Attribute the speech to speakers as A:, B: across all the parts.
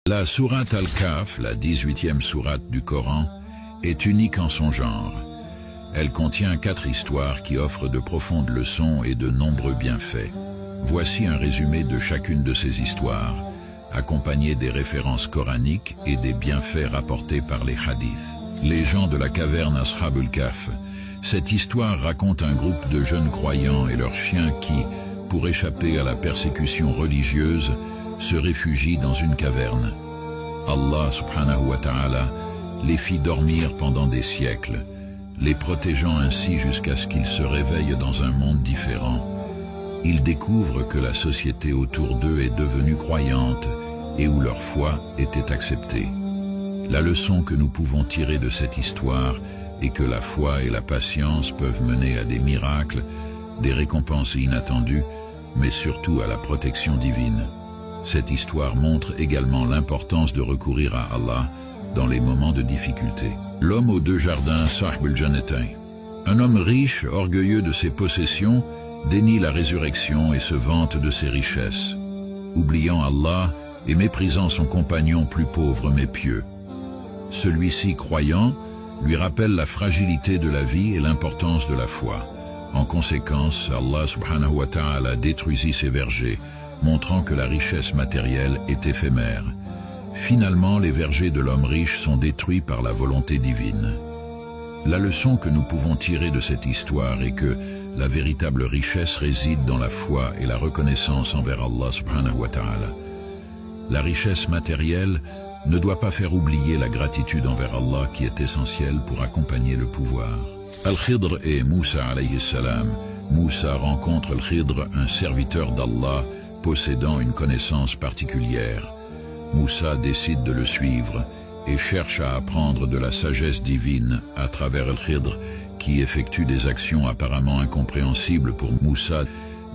A: La sourate Al-Kahf, la 18e sourate du Coran, est unique en son genre. Elle contient 4 histoires qui offrent de profondes leçons et de nombreux bienfaits. Voici un résumé de chacune de ces histoires, accompagné des références coraniques et des bienfaits rapportés par les hadiths. Les gens de la caverne Ashabul Kahf. Cette histoire raconte un groupe de jeunes croyants et leurs chiens qui, pour échapper à la persécution religieuse, se réfugient dans une caverne. Allah subhanahu wa ta'ala les fit dormir pendant des siècles, les protégeant ainsi jusqu'à ce qu'ils se réveillent dans un monde différent. Ils découvrent que la société autour d'eux est devenue croyante et où leur foi était acceptée. La leçon que nous pouvons tirer de cette histoire est que la foi et la patience peuvent mener à des miracles, des récompenses inattendues, mais surtout à la protection divine. Cette histoire montre également l'importance de recourir à Allah dans les moments de difficulté. L'homme aux 2 jardins, Sahib al-Jannatain. Un homme riche, orgueilleux de ses possessions, dénie la résurrection et se vante de ses richesses, oubliant Allah et méprisant son compagnon plus pauvre mais pieux. Celui-ci, croyant, lui rappelle la fragilité de la vie et l'importance de la foi. En conséquence, Allah subhanahu wa ta'ala détruisit ses vergers, montrant que la richesse matérielle est éphémère. Finalement, les vergers de l'homme riche sont détruits par la volonté divine. La leçon que nous pouvons tirer de cette histoire est que la véritable richesse réside dans la foi et la reconnaissance envers Allah subhanahu wa ta'ala. La richesse matérielle ne doit pas faire oublier la gratitude envers Allah qui est essentielle pour accompagner le pouvoir. Al-Khidr et Moussa alayhi salam. Moussa rencontre Al-Khidr, un serviteur d'Allah possédant une connaissance particulière. Moussa décide de le suivre et cherche à apprendre de la sagesse divine à travers Al-Khidr, qui effectue des actions apparemment incompréhensibles pour Moussa,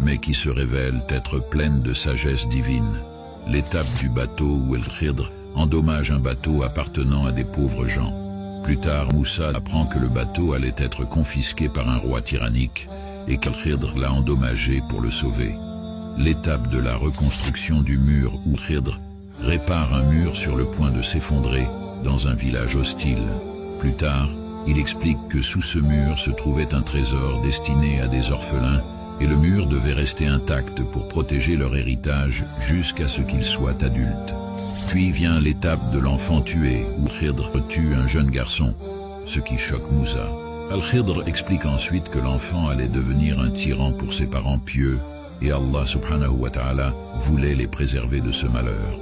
A: mais qui se révèlent être pleines de sagesse divine. L'étape du bateau où Al-Khidr endommage un bateau appartenant à des pauvres gens. Plus tard, Moussa apprend que le bateau allait être confisqué par un roi tyrannique et qu'Al-Khidr l'a endommagé pour le sauver. L'étape de la reconstruction du mur où Khidr répare un mur sur le point de s'effondrer dans un village hostile. Plus tard, il explique que sous ce mur se trouvait un trésor destiné à des orphelins et le mur devait rester intact pour protéger leur héritage jusqu'à ce qu'ils soient adultes. Puis vient l'étape de l'enfant tué où Khidr tue un jeune garçon, ce qui choque Moussa. Al-Khidr explique ensuite que l'enfant allait devenir un tyran pour ses parents pieux et Allah subhanahu wa ta'ala voulait les préserver de ce malheur.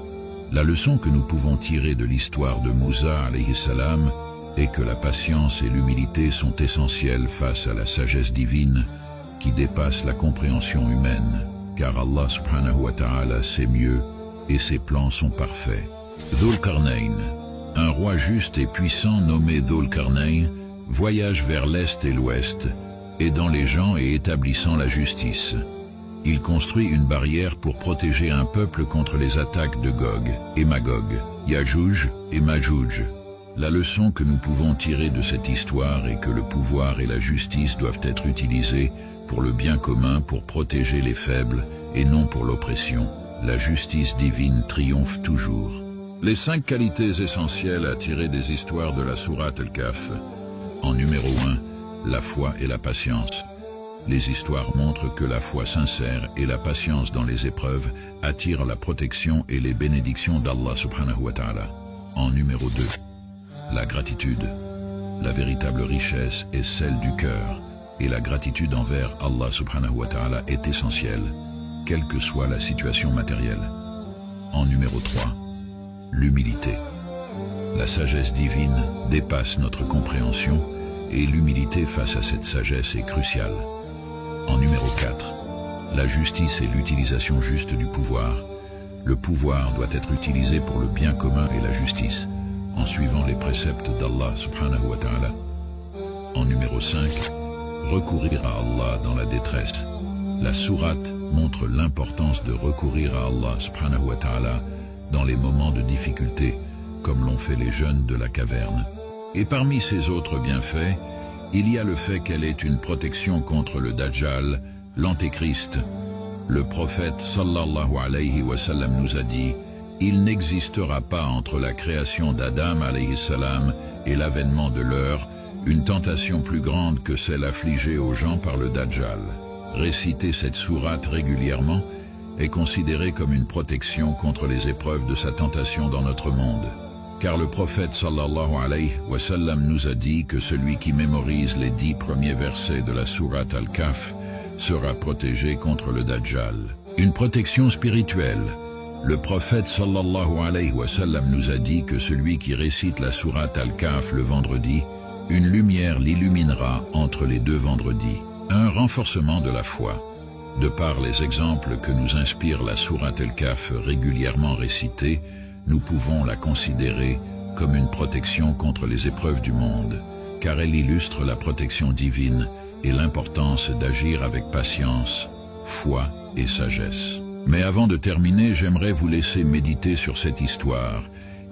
A: La leçon que nous pouvons tirer de l'histoire de Moussa alayhi salam est que la patience et l'humilité sont essentielles face à la sagesse divine qui dépasse la compréhension humaine, car Allah subhanahu wa ta'ala sait mieux et ses plans sont parfaits. Dhul Qarnayn, un roi juste et puissant nommé Dhul Qarnayn, voyage vers l'est et l'ouest, aidant les gens et établissant la justice. Il construit une barrière pour protéger un peuple contre les attaques de Gog et Magog, Yajouj et Majouj. La leçon que nous pouvons tirer de cette histoire est que le pouvoir et la justice doivent être utilisés pour le bien commun, pour protéger les faibles et non pour l'oppression. La justice divine triomphe toujours. Les 5 qualités essentielles à tirer des histoires de la sourate Al-Kahf. En numéro 1, la foi et la patience. Les histoires montrent que la foi sincère et la patience dans les épreuves attirent la protection et les bénédictions d'Allah subhanahu wa ta'ala. En numéro 2, la gratitude. La véritable richesse est celle du cœur, et la gratitude envers Allah subhanahu wa ta'ala est essentielle, quelle que soit la situation matérielle. En numéro 3, l'humilité. La sagesse divine dépasse notre compréhension, et l'humilité face à cette sagesse est cruciale. En numéro 4, la justice et l'utilisation juste du pouvoir. Le pouvoir doit être utilisé pour le bien commun et la justice, en suivant les préceptes d'Allah subhanahu wa ta'ala. En numéro 5, recourir à Allah dans la détresse. La sourate montre l'importance de recourir à Allah subhanahu wa ta'ala dans les moments de difficulté, comme l'ont fait les jeunes de la caverne. Et parmi ces autres bienfaits, il y a le fait qu'elle est une protection contre le Dajjal, l'Antéchrist. Le prophète sallallahu alayhi wa sallam nous a dit Il n'existera pas entre la création d'Adam alayhi salam et l'avènement de l'heure une tentation plus grande que celle affligée aux gens par le Dajjal. Réciter cette sourate régulièrement est considéré comme une protection contre les épreuves de sa tentation dans notre monde. Car le prophète sallallahu alayhi wa sallam nous a dit que celui qui mémorise les 10 premiers versets de la sourate Al-Kahf sera protégé contre le Dajjal. Une protection spirituelle. Le prophète sallallahu alayhi wa sallam nous a dit que celui qui récite la sourate Al-Kahf le vendredi, une lumière l'illuminera entre les 2 vendredis. Un renforcement de la foi. De par les exemples que nous inspire la sourate Al-Kahf régulièrement récitée, nous pouvons la considérer comme une protection contre les épreuves du monde, car elle illustre la protection divine et l'importance d'agir avec patience, foi et sagesse. Mais avant de terminer, j'aimerais vous laisser méditer sur cette histoire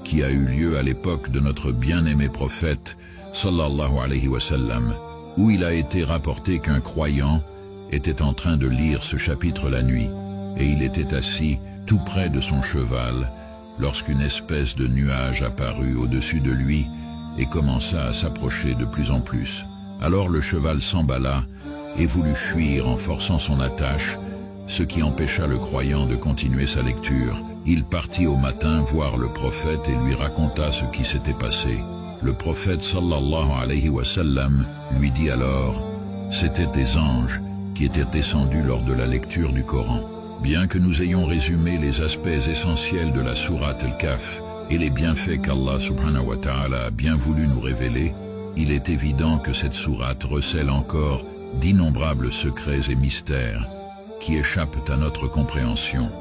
A: qui a eu lieu à l'époque de notre bien-aimé prophète, sallallahu alayhi wa sallam, où il a été rapporté qu'un croyant était en train de lire ce chapitre la nuit, et il était assis tout près de son cheval, lorsqu'une espèce de nuage apparut au-dessus de lui et commença à s'approcher de plus en plus. Alors le cheval s'emballa et voulut fuir en forçant son attache, ce qui empêcha le croyant de continuer sa lecture. Il partit au matin voir le prophète et lui raconta ce qui s'était passé. Le prophète sallallahu alayhi wa sallam lui dit alors « C'étaient des anges qui étaient descendus lors de la lecture du Coran. » Bien que nous ayons résumé les aspects essentiels de la sourate Al-Kahf et les bienfaits qu'Allah subhanahu wa ta'ala a bien voulu nous révéler, il est évident que cette sourate recèle encore d'innombrables secrets et mystères qui échappent à notre compréhension.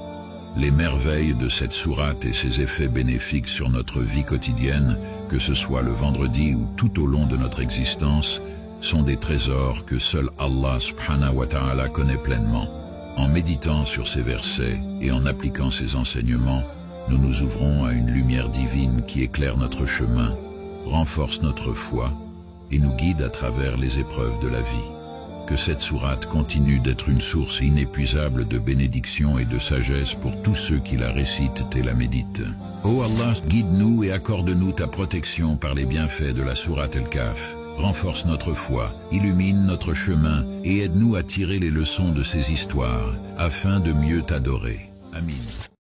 A: Les merveilles de cette sourate et ses effets bénéfiques sur notre vie quotidienne, que ce soit le vendredi ou tout au long de notre existence, sont des trésors que seul Allah subhanahu wa ta'ala connaît pleinement. En méditant sur ces versets et en appliquant ces enseignements, nous nous ouvrons à une lumière divine qui éclaire notre chemin, renforce notre foi et nous guide à travers les épreuves de la vie. Que cette sourate continue d'être une source inépuisable de bénédiction et de sagesse pour tous ceux qui la récitent et la méditent. Ô Allah, guide-nous et accorde-nous ta protection par les bienfaits de la sourate Al-Kahf. Renforce notre foi, illumine notre chemin et aide-nous à tirer les leçons de ces histoires afin de mieux t'adorer. Amin.